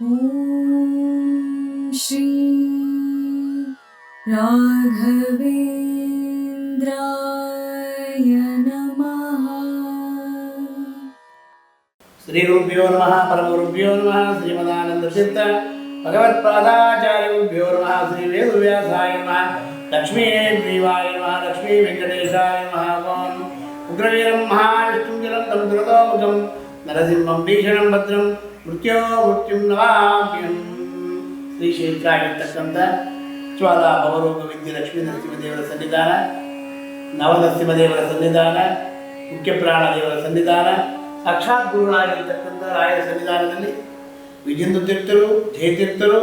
ॐ श्री राघवेन्द्राय नमः। श्री गुरुभ्यो नमः परमगुरुभ्यो नमः श्रीमदानंदतीर्थ भगवत्पादाचार्यभ्यो नमः श्री वेदव्यासाय नमः लक्ष्मीदेवाय नमः लक्ष्मी वेंकटेशाय नमः ओम उग्रवीरं महाविष्णुं जलन्तं दुर्गोमुखं नरसिंहं भीषणं भद्रं मृत्युं नमाम्यहं ಶ್ರೀ ಕ್ಷೇತ್ರಾಗಿರ್ತಕ್ಕಂಥ ಜ್ವಾಲಾ ಭವರೋಗ ವಿದ್ಯೆ ಲಕ್ಷ್ಮೀ ನರಸಿಂಹದೇವರ ಸನ್ನಿಧಾನ, ನವನರಸಿಂಹದೇವರ ಸನ್ನಿಧಾನ, ಮುಖ್ಯಪ್ರಾಣ ದೇವರ ಸನ್ನಿಧಾನ, ಸಾಕ್ಷಾತ್ ಗುರುಗಳಾಗಿರ್ತಕ್ಕಂಥ ರಾಯರ ಸನ್ನಿಧಾನದಲ್ಲಿ ವಿಜೇಂದ್ರ ತೀರ್ಥರು, ಜಯತೀರ್ಥರು,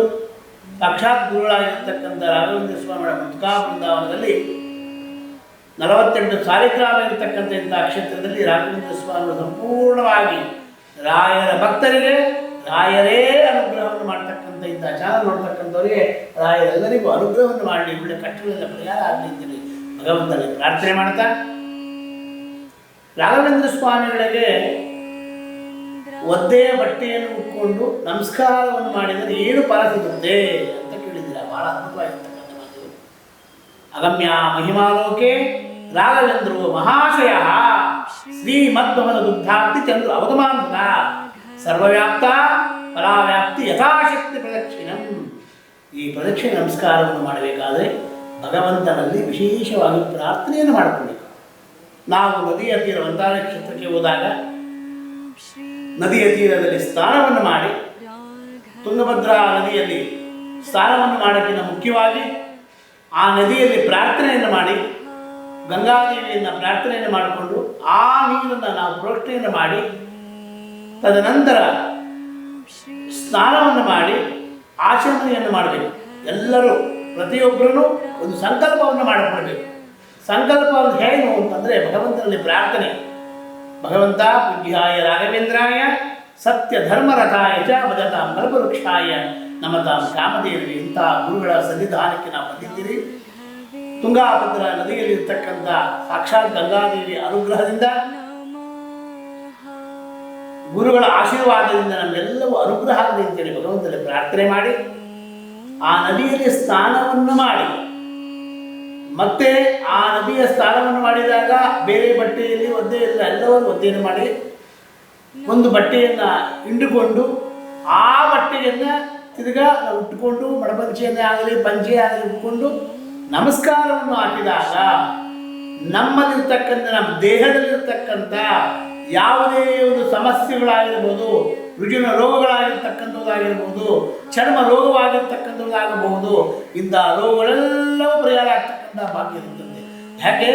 ಸಾಕ್ಷಾತ್ ಗುರುಗಳಾಗಿರ್ತಕ್ಕಂಥ ರಾಘವೇಂದ್ರ ಸ್ವಾಮಿಗಳ ಮುತ್ಕಾ ಬೃಂದಾವನದಲ್ಲಿ 48 ಸಾಲಿಗ್ರಾಮ ಇರತಕ್ಕಂಥ ಇಂಥ ಕ್ಷೇತ್ರದಲ್ಲಿ ರಾಘವೇಂದ್ರ ಸ್ವಾಮಿಗಳು ಸಂಪೂರ್ಣವಾಗಿ ರಾಯರ ಭಕ್ತರಿಗೆ ರಾಯರೇ ಅನುಗ್ರಹವನ್ನು ಮಾಡ್ತಕ್ಕಂಥ ಇಂಥ ಚಾನಲ್ ನೋಡ್ತಕ್ಕಂಥವರಿಗೆ ರಾಯರೆಲ್ಲರಿಗೂ ಅನುಗ್ರಹವನ್ನು ಮಾಡಲಿ, ಒಳ್ಳೆ ಕಷ್ಟಗಳೆಲ್ಲ ಪರಿಹಾರ ಆಗಲಿ ಅಂತೇಳಿ ಭಗವಂತನಲ್ಲಿ ಪ್ರಾರ್ಥನೆ ಮಾಡ್ತಾ, ರಾಘವೇಂದ್ರ ಸ್ವಾಮಿಗಳಿಗೆ ಒದ್ದೆಯ ಬಟ್ಟೆಯನ್ನು ಉಟ್ಕೊಂಡು ನಮಸ್ಕಾರವನ್ನು ಮಾಡಿದರೆ ಏನು ಫಲ ಸಿಗುತ್ತೆ ಅಂತ ಕೇಳಿದ್ದೀರಾ. ಬಹಳ ಅದ್ಭುತವಾಗಿರ್ತಕ್ಕಂಥ ಮಾತು. ಅಗಮ್ಯ ಮಹಿಮಾಲೋಕೆ ರಾಘವೇಂದ್ರೋ ಮಹಾಶಯ ಶ್ರೀಮದ್ಭವನ ದುಗ್ಧಾರ್ತಿ ಚಂದ್ರ ಅವಗಮಾಂತ ಸರ್ವವ್ಯಾಪ್ತ ಫಲಾವ್ಯಾಪ್ತಿ ಯಥಾಶಕ್ತಿ ಪ್ರದಕ್ಷಿಣಂ. ಈ ಪ್ರದಕ್ಷಿಣೆ ನಮಸ್ಕಾರವನ್ನು ಮಾಡಬೇಕಾದರೆ ಭಗವಂತನಲ್ಲಿ ವಿಶೇಷವಾಗಿ ಪ್ರಾರ್ಥನೆಯನ್ನು ಮಾಡಿಕೊಳ್ಬೇಕು. ನಾವು ನದಿಯ ತೀರ ವಂತಾನ ಕ್ಷೇತ್ರಕ್ಕೆ ಹೋದಾಗ ನದಿಯ ತೀರದಲ್ಲಿ ಸ್ನಾನವನ್ನು ಮಾಡಿ, ತುಂಗಭದ್ರಾ ನದಿಯಲ್ಲಿ ಸ್ನಾನವನ್ನು ಮಾಡೋಕ್ಕಿಂತ ಮುಖ್ಯವಾಗಿ ಆ ನದಿಯಲ್ಲಿ ಪ್ರಾರ್ಥನೆಯನ್ನು ಮಾಡಿ, ಗಂಗಾದೇವಿಯನ್ನು ಪ್ರಾರ್ಥನೆಯನ್ನು ಮಾಡಿಕೊಂಡು ಆ ನೀರನ್ನು ನಾವು ಪ್ರೋಕ್ಷಣೆಯನ್ನು ಮಾಡಿ, ತದನಂತರ ಸ್ನಾನವನ್ನು ಮಾಡಿ ಆಚರಣೆಯನ್ನು ಮಾಡಬೇಕು. ಎಲ್ಲರೂ ಪ್ರತಿಯೊಬ್ಬರೂ ಒಂದು ಸಂಕಲ್ಪವನ್ನು ಮಾಡಿಕೊಳ್ಬೇಕು. ಸಂಕಲ್ಪ ಏನು ಅಂತಂದರೆ ಭಗವಂತನಲ್ಲಿ ಪ್ರಾರ್ಥನೆ. ಭಗವಂತ ಪೂಜ್ಯಾಯ ರಾಘವೇಂದ್ರಾಯ ಸತ್ಯ ಧರ್ಮರಥಾಯ ಚ ಭಜತಾಂ ಕಲ್ಪವೃಕ್ಷಾಯ ನಮತಾಂ ಕಾಮಧೇನುವೆ. ಇಂಥ ಗುರುಗಳ ಸನ್ನಿಧಾನಕ್ಕೆ ನಾವು ಬಂದಿದ್ದೀರಿ. ತುಂಗಾಭದ್ರಾ ನದಿಯಲ್ಲಿರ್ತಕ್ಕಂಥ ಸಾಕ್ಷಾತ್ ಗಂಗಾದೇವಿ ಅನುಗ್ರಹದಿಂದ, ಗುರುಗಳ ಆಶೀರ್ವಾದದಿಂದ ನಮಗೆಲ್ಲವೂ ಅನುಗ್ರಹ ಆಗಲಿ ಅಂತೇಳಿ ಭಗವಂತನಲ್ಲಿ ಪ್ರಾರ್ಥನೆ ಮಾಡಿ, ಆ ನದಿಯಲ್ಲಿ ಸ್ನಾನವನ್ನು ಮಾಡಿ, ಮತ್ತೆ ಆ ನದಿಯ ಸ್ನಾನವನ್ನು ಮಾಡಿದಾಗ ಬೇರೆ ಬಟ್ಟೆಯಲ್ಲಿ ಒದ್ದೆ ಇಲ್ಲ, ಎಲ್ಲವನ್ನು ಒದ್ದೆಯನ್ನು ಮಾಡಿ ಒಂದು ಬಟ್ಟೆಯನ್ನು ಹಿಂಡಿಕೊಂಡು ಆ ಬಟ್ಟೆಯನ್ನು ತಿರುಗಾ ನಾವು ಉಟ್ಕೊಂಡು ಮಡಪಂಚೆಯನ್ನೇ ಆಗಲಿ ಪಂಚೆ ಆಗಲಿ ಉಟ್ಕೊಂಡು ನಮಸ್ಕಾರವನ್ನು ಹಾಕಿದಾಗ ನಮ್ಮಲ್ಲಿರ್ತಕ್ಕಂಥ, ನಮ್ಮ ದೇಹದಲ್ಲಿರ್ತಕ್ಕಂಥ ಯಾವುದೇ ಒಂದು ಸಮಸ್ಯೆಗಳಾಗಿರ್ಬೋದು, ರುಜಿನ ರೋಗಗಳಾಗಿರ್ತಕ್ಕಂಥದ್ದಾಗಿರ್ಬೋದು, ಚರ್ಮ ರೋಗವಾಗಿರ್ತಕ್ಕಂಥದ್ದಾಗಬಹುದು, ಇಂಥ ರೋಗಗಳೆಲ್ಲವೂ ಪರಿಹಾರ ಆಗ್ತಕ್ಕಂಥ ಭಾಗ್ಯ ಇರುತ್ತದೆ. ಯಾಕೆ?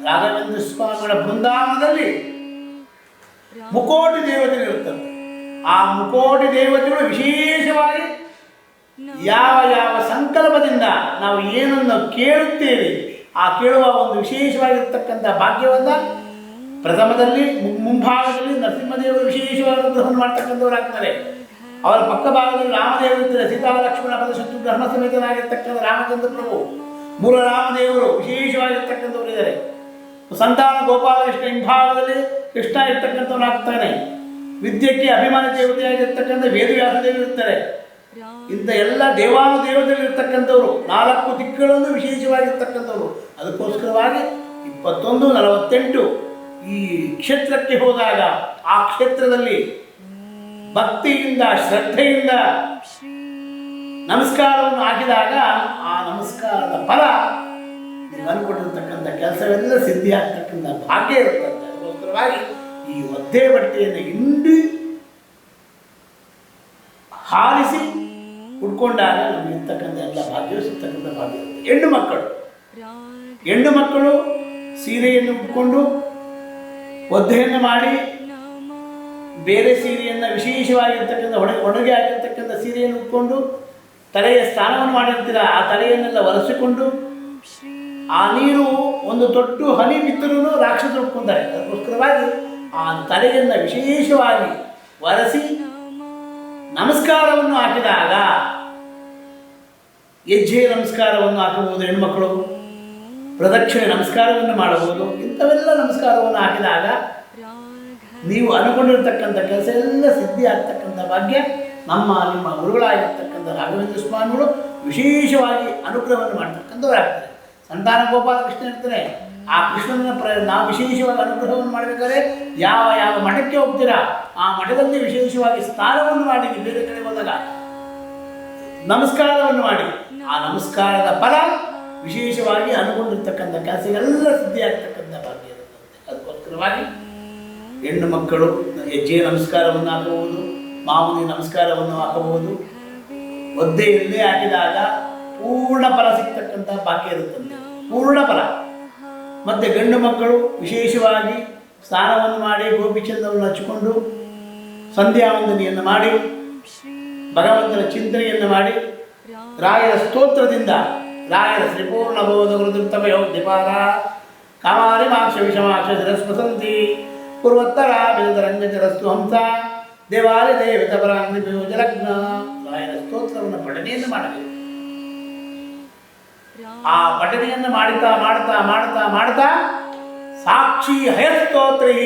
ರಾಘವೇಂದ್ರ ಸ್ವಾಮಿಗಳ ಬೃಂದಾವನದಲ್ಲಿ ಮುಕೋಟಿ ದೇವತೆಗಳು ಇರ್ತವೆ. ಆ ಮುಕೋಟಿ ದೇವತೆಗಳು ವಿಶೇಷವಾಗಿ ಯಾವ ಯಾವ ಸಂಕಲ್ಪದಿಂದ ನಾವು ಏನನ್ನು ಕೇಳುತ್ತೇವೆ ಆ ಕೇಳುವ ಒಂದು ವಿಶೇಷವಾಗಿರ್ತಕ್ಕಂಥ ಭಾಗ್ಯವನ್ನು ಪ್ರಥಮದಲ್ಲಿ ಮುಂಭಾಗದಲ್ಲಿ ನರಸಿಂಹದೇವರು ವಿಶೇಷವಾದ ಅನುಗ್ರಹವನ್ನು ಮಾಡ್ತಕ್ಕಂಥವರಾಗ್ತಾರೆ. ಅವರ ಪಕ್ಕ ಭಾಗದಲ್ಲಿ ರಾಮದೇವರಿದ್ದಾರೆ. ಸೀತಾ ಲಕ್ಷ್ಮಣ ಪದಶತ್ರು ಧರ್ಮ ಸಮೇತನಾಗಿರ್ತಕ್ಕಂಥ ರಾಮಚಂದ್ರ ಪ್ರಭು, ಮೂಲ ರಾಮದೇವರು ವಿಶೇಷವಾಗಿರ್ತಕ್ಕಂಥವರಿದ್ದಾರೆ. ಸಂತಾನ ಗೋಪಾಲಕೃಷ್ಣ ಹಿಂಭಾಗದಲ್ಲಿ ಕೃಷ್ಣ ಇರ್ತಕ್ಕಂಥವರಾಗ್ತಾನೆ. ವಿದ್ಯೆಗೆ ಅಭಿಮಾನ ದೇವತೆಯಾಗಿರ್ತಕ್ಕಂಥ ವೇದವ್ಯಾಸದೇವರು ಇರ್ತಾರೆ. ಇಂಥ ಎಲ್ಲ ದೇವಾನುದೇವತೆಗಳಿರ್ತಕ್ಕಂಥವ್ರು 4 ದಿಕ್ಕುಗಳನ್ನು ವಿಶೇಷವಾಗಿರ್ತಕ್ಕಂಥವ್ರು. ಅದಕ್ಕೋಸ್ಕರವಾಗಿ 2148 ಈ ಕ್ಷೇತ್ರಕ್ಕೆ ಹೋದಾಗ ಆ ಕ್ಷೇತ್ರದಲ್ಲಿ ಭಕ್ತಿಯಿಂದ ಶ್ರದ್ಧೆಯಿಂದ ನಮಸ್ಕಾರವನ್ನು ಹಾಕಿದಾಗ ಆ ನಮಸ್ಕಾರದ ಫಲ ಅಂದ್ಕೊಂಡಿರ್ತಕ್ಕಂಥ ಕೆಲಸವೆಲ್ಲ ಸಿದ್ಧಿ ಆಗ್ತಕ್ಕಂಥ ಭಾಗ್ಯ ಇರುತ್ತಂತೆ. ಅದಕ್ಕೋಸ್ಕರವಾಗಿ ಈ ಒದ್ದೆ ಬಟ್ಟೆಯನ್ನು ಹಿಂಡಿ ಹಾರಿಸಿ ಉಟ್ಕೊಂಡಾಗ ನಮಗೆ ಇರ್ತಕ್ಕಂಥ ಎಲ್ಲ ಭಾಗ್ಯ ಸಿಗ್ತಕ್ಕಂಥ ಭಾಗ್ಯ ಇರುತ್ತೆ. ಹೆಣ್ಣು ಮಕ್ಕಳು ಸೀರೆಯನ್ನು ಉಟ್ಕೊಂಡು ಒದ್ದೆಯನ್ನು ಮಾಡಿ ಬೇರೆ ಸೀರೆಯನ್ನು ವಿಶೇಷವಾಗಿರ್ತಕ್ಕಂಥ ಒಣಗೆ ಆಗಿರ್ತಕ್ಕಂಥ ಸೀರೆಯನ್ನು ಉಟ್ಕೊಂಡು ತಲೆಯ ಸ್ನಾನವನ್ನು ಮಾಡಿರ್ತೀರ, ಆ ತಲೆಯನ್ನೆಲ್ಲ ಒರೆಸಿಕೊಂಡು ಆ ನೀರು ಒಂದು ತೊಟ್ಟು ಹನಿ ಬಿತ್ತರೂ ರಾಕ್ಷಸರು ಉಟ್ಕೊಂತಾರೆ. ಅದಕ್ಕೋಸ್ಕರವಾಗಿ ಆ ತಲೆಯನ್ನು ವಿಶೇಷವಾಗಿ ಒರೆಸಿ ನಮಸ್ಕಾರವನ್ನು ಹಾಕಿದಾಗ ಹೆಜ್ಜೆ ನಮಸ್ಕಾರವನ್ನು ಹಾಕಬಹುದು, ಹೆಣ್ಮಕ್ಕಳು ಪ್ರದಕ್ಷಿಣೆ ನಮಸ್ಕಾರವನ್ನು ಮಾಡಬಹುದು. ಇಂಥವೆಲ್ಲ ನಮಸ್ಕಾರವನ್ನು ಹಾಕಿದಾಗ ನೀವು ಅನುಕೊಂಡಿರ್ತಕ್ಕಂಥ ಕೆಲಸ ಎಲ್ಲ ಸಿದ್ಧಿ ಆಗ್ತಕ್ಕಂಥ ಭಾಗ್ಯ ನಮ್ಮ ನಿಮ್ಮ ಗುರುಗಳಾಗಿರ್ತಕ್ಕಂಥ ರಾಘವೇಂದ್ರ ಸ್ವಾಮಿಗಳು ವಿಶೇಷವಾಗಿ ಅನುಗ್ರಹವನ್ನು ಮಾಡ್ತಕ್ಕಂಥವರಾಗ್ತಾರೆ. ಸಂತಾನ ಗೋಪಾಲ ಕೃಷ್ಣ ಇರ್ತಾರೆ, ಆ ಕೃಷ್ಣನ ನಾವು ವಿಶೇಷವಾಗಿ ಅನುಗ್ರಹವನ್ನು ಮಾಡಬೇಕಾದ್ರೆ ಯಾವ ಯಾವ ಮಠಕ್ಕೆ ಹೋಗ್ತೀರಾ ಆ ಮಠದಲ್ಲಿ ವಿಶೇಷವಾಗಿ ಸ್ನಾನವನ್ನು ಮಾಡಿ, ಬೇರೆ ಕಡೆ ಹೋದಾಗ ನಮಸ್ಕಾರವನ್ನು ಮಾಡಿ, ಆ ನಮಸ್ಕಾರದ ಫಲ ವಿಶೇಷವಾಗಿ ಅನುಕೊಂಡಿರ್ತಕ್ಕಂಥ ಕೆಲಸಗಳೆಲ್ಲ ಸಿದ್ಧಿಯಾಗ್ತಕ್ಕಂಥ ಭಾಗ್ಯ ಇರುತ್ತೆ. ಅದಕ್ಕೋಸ್ಕರವಾಗಿ ಹೆಣ್ಣು ಮಕ್ಕಳು ಹೆಜ್ಜೆ ನಮಸ್ಕಾರವನ್ನು ಹಾಕಬಹುದು, ಮಾಮೂಲಿ ನಮಸ್ಕಾರವನ್ನು ಹಾಕಬಹುದು. ಒದ್ದೆಯಲ್ಲೇ ಹಾಕಿದಾಗ ಪೂರ್ಣ ಫಲ ಸಿಗ್ತಕ್ಕಂಥ ಭಾಗ್ಯ ಇರುತ್ತದೆ, ಪೂರ್ಣ ಫಲ. ಮತ್ತು ಗಂಡು ಮಕ್ಕಳು ವಿಶೇಷವಾಗಿ ಸ್ನಾನವನ್ನು ಮಾಡಿ ಗೋಪಿಚಂದವನ್ನು ಹಚ್ಚಿಕೊಂಡು ಸಂಧ್ಯಾ ವಂದನೆಯನ್ನು ಮಾಡಿ ಭಗವಂತನ ಚಿಂತನೆಯನ್ನು ಮಾಡಿ ರಾಯರ ಸ್ತೋತ್ರದಿಂದ ರಾಯರ ಶ್ರೀಪೂರ್ಣ ಬೋಧ ಗುರುತಮಯೋ ದಿಪಾಲ ಕಾಮಾರಿ ಮಾಕ್ಷ ವಿಷಮಾಕ್ಷ ಶಿರಸ್ಮಸಂತಿ ಪೂರ್ವೋತ್ತರ ಬಿರುದರಂಗಜರಸ್ತು ಹಂಸ ದೇವಾಲಯ ದೇವಿತ ಪರಾಂಗ್ನಿಪಯೋಜಲಗ್ನ. ರಾಯರ ಸ್ತೋತ್ರವನ್ನು ಪಠನೆಯನ್ನು ಮಾಡಬೇಕು. ಆ ಪಠನೆಯನ್ನು ಮಾಡುತ್ತಾ ಮಾಡುತ್ತಾ ಮಾಡುತ್ತಾ ಮಾಡುತ್ತಾ ಸಾಕ್ಷಿ ಹಯಸ್ತೋತ್ರಿ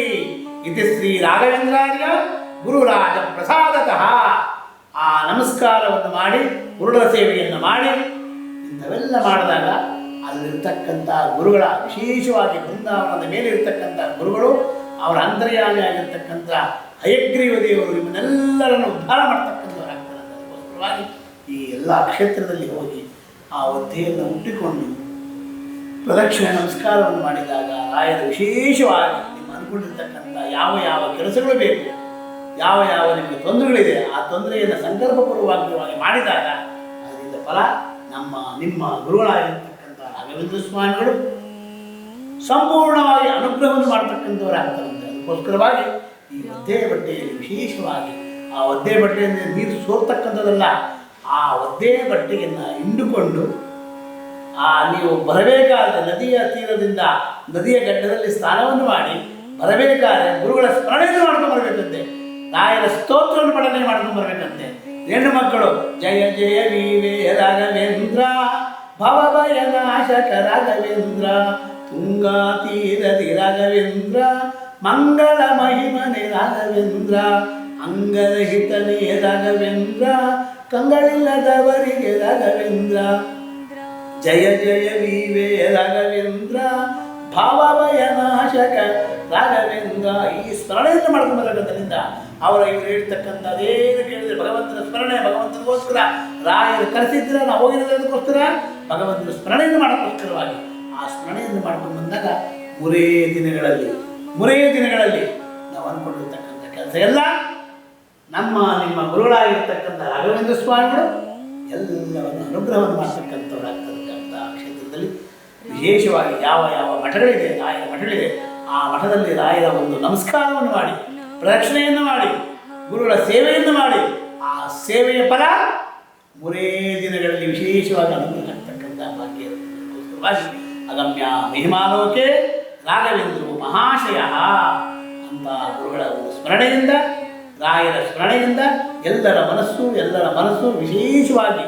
ಇತಿ ಶ್ರೀ ರಾಘವೇಂದ್ರಾರ್ಯ ಗುರುರಾಜ ಪ್ರಸಾದತಃ ಆ ನಮಸ್ಕಾರವನ್ನು ಮಾಡಿ ಗುರುಗಳ ಸೇವೆಯನ್ನು ಮಾಡಿ ಇಂಥವೆಲ್ಲ ಮಾಡಿದಾಗ ಅಲ್ಲಿರ್ತಕ್ಕಂಥ ಗುರುಗಳ ವಿಶೇಷವಾಗಿ ಬೃಂದಾವನದ ಮೇಲೆ ಇರ್ತಕ್ಕಂಥ ಗುರುಗಳು ಅವರ ಅಂತರ್ಯಾಮಿಯಾಗಿರ್ತಕ್ಕಂಥ ಹಯಗ್ರೀವ ದೇವರು ಇವನ್ನೆಲ್ಲರನ್ನು ಉದ್ಧಾರ ಮಾಡ್ತಕ್ಕಂಥವರಾಗ್ತಾರೆ. ಅದಕ್ಕೋಸ್ಕರವಾಗಿ ಈ ಎಲ್ಲ ಕ್ಷೇತ್ರದಲ್ಲಿ ಹೋಗಿ ಆ ಒದ್ದೆಯನ್ನು ಹುಟ್ಟಿಕೊಂಡು ಪ್ರದಕ್ಷಿಣೆ ನಮಸ್ಕಾರವನ್ನು ಮಾಡಿದಾಗ ರಾಯರ ವಿಶೇಷವಾಗಿ ನಿಮ್ಮ ಅಂದ್ಕೊಂಡಿರ್ತಕ್ಕಂಥ ಯಾವ ಯಾವ ಕೆಲಸಗಳು ಬೇಕು, ಯಾವ ಯಾವ ನಿಮಗೆ ತೊಂದರೆಗಳಿದೆ ಆ ತೊಂದರೆಯನ್ನು ಸಂಕಲ್ಪಪೂರ್ವಕವಾಗಿ ಮಾಡಿದಾಗ ಅದರಿಂದ ಫಲ ನಿಮ್ಮ ಗುರುಗಳಾಗಿರ್ತಕ್ಕಂಥ ರಾಘವೇಂದ್ರ ಸ್ವಾಮಿಗಳು ಸಂಪೂರ್ಣವಾಗಿ ಅನುಗ್ರಹವನ್ನು ಮಾಡ್ತಕ್ಕಂಥವರಾಗ್ತಾರಂತೆ. ಅದಕ್ಕೋಸ್ಕರವಾಗಿ ಈ ಒದ್ದೆ ಬಟ್ಟೆಯಲ್ಲಿ ವಿಶೇಷವಾಗಿ ಆ ಒದ್ದೆ ಬಟ್ಟೆಯಿಂದ ನೀರು ಸೋರ್ತಕ್ಕಂಥದ್ದಲ್ಲ, ಆ ಒದ್ದೆ ಬಟ್ಟೆಯನ್ನು ಹಿಂಡುಕೊಂಡು ನೀವು ಬರಬೇಕಾದ್ರೆ ನದಿಯ ತೀರದಿಂದ ನದಿಯ ಗಡ್ಡದಲ್ಲಿ ಸ್ನಾನವನ್ನು ಮಾಡಿ ಬರಬೇಕಾದ್ರೆ ಗುರುಗಳ ಸ್ಮರಣೆಯನ್ನು ಮಾಡ್ಕೊಂಡು ಬರಬೇಕಂತೆ, ರಾಯರ ಸ್ತೋತ್ರವನ್ನು ಪಠನೆ ಮಾಡ್ಕೊಂಡು ಬರಬೇಕಂತೆ. ಹೆಣ್ಣು ಮಕ್ಕಳು ಜಯ ಜಯ ವೀವೇ ರಾಘವೇಂದ್ರ ಭವಭಯ ನಾಶಕ ರಾಘವೇಂದ್ರ ತುಂಗಾ ತೀರದಿ ರಾಘವೇಂದ್ರ ಮಂಗಳ ಮಹಿಮನೆ ರಾಘವೇಂದ್ರ ಅಂಗರಹಿತನೇ ರಾಘವೇಂದ್ರ ಕಂಗಳಿಲ್ಲದವರಿಗೆ ರಾಘವೇಂದ್ರ ಜಯ ಜಯ ವೀವೇ ರಾಘವೇಂದ್ರ ಭಾವಭಯ ನಾಶಕ ರಾಘವೇಂದ್ರ. ಈ ಸ್ಮರಣೆಯನ್ನು ಮಾಡ್ಕೊಂಡು ಬರಬೇಕಂತರಿಂದ ಇವರು ಹೇಳ್ತಕ್ಕಂಥ ಅದೇನು ಕೇಳಿದ್ರೆ ಭಗವಂತನ ಸ್ಮರಣೆ, ಭಗವಂತನಿಗೋಸ್ಕರ ರಾಯರು ಕರೆಸಿದ್ರೆ ನಾವು ಹೋಗಿರೋದಕ್ಕೋಸ್ಕರ ಭಗವಂತನ ಸ್ಮರಣೆಯನ್ನು ಮಾಡೋಕ್ಕೋಸ್ಕರವಾಗಿ ಆ ಸ್ಮರಣೆಯನ್ನು ಮಾಡ್ಕೊಂಡು ಬಂದಾಗ ಮೂರೇ ದಿನಗಳಲ್ಲಿ ನಾವು ಅಂದ್ಕೊಂಡಿರ್ತಕ್ಕಂಥ ಕೆಲಸ ಎಲ್ಲ ನಿಮ್ಮ ಗುರುಗಳಾಗಿರ್ತಕ್ಕಂಥ ರಾಘವೇಂದ್ರ ಸ್ವಾಮಿಗಳು ಎಲ್ಲವನ್ನು ಅನುಗ್ರಹವನ್ನು ಮಾಡ್ತಕ್ಕಂಥವರಾಗ್ತಕ್ಕಂಥ ಕ್ಷೇತ್ರದಲ್ಲಿ ವಿಶೇಷವಾಗಿ ಯಾವ ಯಾವ ಮಠಗಳಿದೆ, ರಾಯರ ಮಠಗಳಿದೆ, ಆ ಮಠದಲ್ಲಿ ರಾಯರ ಒಂದು ನಮಸ್ಕಾರವನ್ನು ಮಾಡಿ ಪ್ರದಕ್ಷಿಣೆಯನ್ನು ಮಾಡಿ ಗುರುಗಳ ಸೇವೆಯನ್ನು ಮಾಡಿ ಆ ಸೇವೆಯ ಫಲ ಮೂರೇ ದಿನಗಳಲ್ಲಿ ವಿಶೇಷವಾಗಿ ಅನುಗ್ರಹ ಆಗ್ತಕ್ಕಂಥ ಭಾಗ್ಯ. ಅಗಮ್ಯ ಮಹಿಮಾಲೋಕೆ ರಾಘವೇಂದ್ರ ಮಹಾಶಯ ಅಂತ ಗುರುಗಳ ಒಂದು ಸ್ಮರಣೆಯಿಂದ ರಾಯರ ಸ್ಮರಣೆಯಿಂದ ಎಲ್ಲರ ಮನಸ್ಸು ವಿಶೇಷವಾಗಿ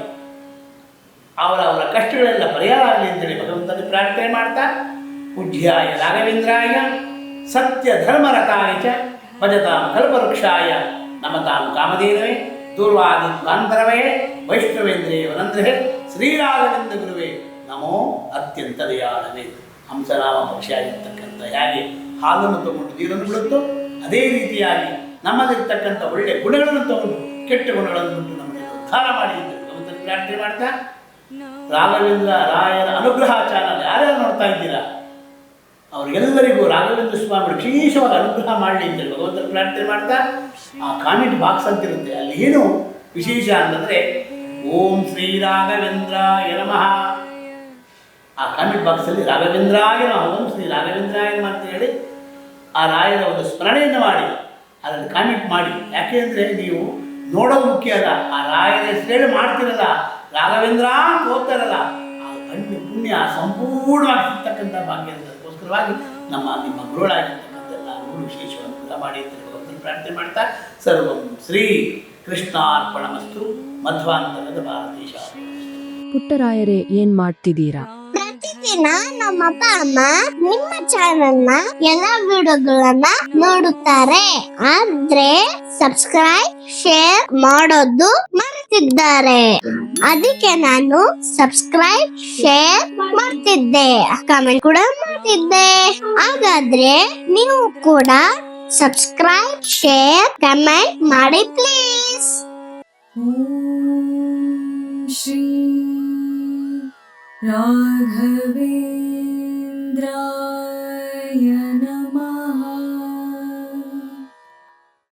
ಅವರ ಕಷ್ಟಗಳೆಲ್ಲ ಪರಿಹಾರ ಆಗಲಿ ಅಂತೇಳಿ ಭಗವಂತನ ಪ್ರಾರ್ಥನೆ ಮಾಡ್ತಾ ಪೂಜ್ಯಾಯ ರಾಘವೇಂದ್ರಾಯ ಸತ್ಯ ಧರ್ಮರತಾಯ ಚ ಭಜತಾಂ ಕಲ್ಪವೃಕ್ಷಾಯ ನಮತಾಂ ಕಾಮಧೇನವೇ ದೂರ್ವಾದಿದ್ವಾಂತರವೇ ವೈಷ್ಣವೇಂದ್ರೇ ವನಂದ್ರೇ ಶ್ರೀರಾಘವೇಂದ್ರ ಗುರುವೇ ನಮೋ ಅತ್ಯಂತ ದಯಾಳವೇ. ಹಂಸನಾಮ ಪಕ್ಷಿಯಾಗಿರ್ತಕ್ಕಂಥ ಹೇಗೆ ಹಾಲನ್ನು ತಗೊಂಡು ನೀರನ್ನು ಬಿಡುತ್ತೋ ಅದೇ ರೀತಿಯಾಗಿ ನಮ್ಮಲ್ಲಿರ್ತಕ್ಕಂಥ ಒಳ್ಳೆಯ ಗುಣಗಳನ್ನು ತಗೊಂಡು ಕೆಟ್ಟ ಗುಣಗಳನ್ನು ಬಿಟ್ಟು ನಮ್ಮನ್ನು ಉದ್ಧಾರ ಮಾಡಿ ಭಗವಂತನ ಪ್ರಾರ್ಥನೆ ಮಾಡ್ತಾ ರಾಘವೇಂದ್ರ ರಾಯರ ಅನುಗ್ರಹ ಚಾನಲ್ ಯಾರ್ಯಾರು ನೋಡ್ತಾ ಇದ್ದೀರಾ ಅವರಿಗೆಲ್ಲರಿಗೂ ರಾಘವೇಂದ್ರ ಸ್ವಾಮಿ ವಿಶೇಷವಾಗಿ ಅನುಗ್ರಹ ಮಾಡಲಿ ಅಂತೇಳಿ ಭಗವಂತನ ಪ್ರಾರ್ಥನೆ ಮಾಡ್ತಾ ಆ ಕಾಮೆಂಟ್ ಬಾಕ್ಸ್ ಅಂತಿರುತ್ತೆ, ಅಲ್ಲಿ ಏನು ವಿಶೇಷ ಅಂತಂದರೆ ಓಂ ಶ್ರೀ ರಾಘವೇಂದ್ರಾಯ ನಮಃ. ಆ ಕಾಮೆಂಟ್ ಬಾಕ್ಸಲ್ಲಿ ರಾಘವೇಂದ್ರಾಯ ನಮಃ ಓಂ ಶ್ರೀ ರಾಘವೇಂದ್ರಾಯ ನಮಃ ಅಂತ ಹೇಳಿ ಆ ರಾಯರ ಒಂದು ಸ್ಮರಣೆಯನ್ನು ಮಾಡಿ ಅದನ್ನು ಕಾಮೆಂಟ್ ಮಾಡಿ. ಯಾಕೆಂದರೆ ನೀವು ನೋಡೋದು ಮುಖ್ಯ ಅಲ್ಲ, ಆ ರಾಯರ ಹೆಸರು ಮಾಡ್ತಿರಲ್ಲ ರಾಘವೇಂದ್ರ ಅಂತ ಓದ್ತಾರಲ್ಲ ಆ ಕಣ್ಣು ಪುಣ್ಯ ಸಂಪೂರ್ಣವಾಗಿ ಸಿಗ್ತಕ್ಕಂಥ ಭಾಗ್ಯ. ಅದಕ್ಕೋಸ್ಕರವಾಗಿ ನಿಮ್ಮ ಗುರುಗಳಾಗಿರ್ತಕ್ಕಂಥ ಎಲ್ಲ ಗುರು ವಿಶೇಷವನ್ನು ಕೂಡ ಮಾಡಿ ಅಂತ ಪ್ರಾರ್ಥನೆ ಮಾಡ್ತಾ ಸರ್ವಂ ಶ್ರೀ ಕೃಷ್ಣಾರ್ಪಣಮಸ್ತು. ಮಧ್ವಾಂತರದ ಭಾರತೀಶ. ಪುಟ್ಟರಾಯರೇ, ಏನ್ ಮಾಡ್ತಿದ್ದೀರಾ? ಪ್ರತಿದಿನ ದಿನ ನಮ್ಮ ಅಪ್ಪ ಅಮ್ಮ ನಿಮ್ಮ ಚಾನೆಲ್ ನ ಎಲ್ಲಾ ವಿಡಿಯೋಗಳನ್ನ ನೋಡುತ್ತಾರೆ, ಆದ್ರೆ ಸಬ್ಸ್ಕ್ರೈಬ್ ಶೇರ್ ಮಾಡೋದು ಮರೆತಿದ್ದಾರೆ. ಅದಕ್ಕೆ ನಾನು ಸಬ್ಸ್ಕ್ರೈಬ್ ಶೇರ್ ಮಾಡ್ತಿದ್ದೆ, ಕಮೆಂಟ್ ಕೂಡ ಮಾಡ್ತಿದ್ದೆ. ಹಾಗಾದ್ರೆ ನೀವು ಕೂಡ ಸಬ್ಸ್ಕ್ರೈಬ್ ಶೇರ್ ಕಮೆಂಟ್ ಮಾಡಿ ಪ್ಲೀಸ್. ॐ श्री राघवेन्द्राय नमः।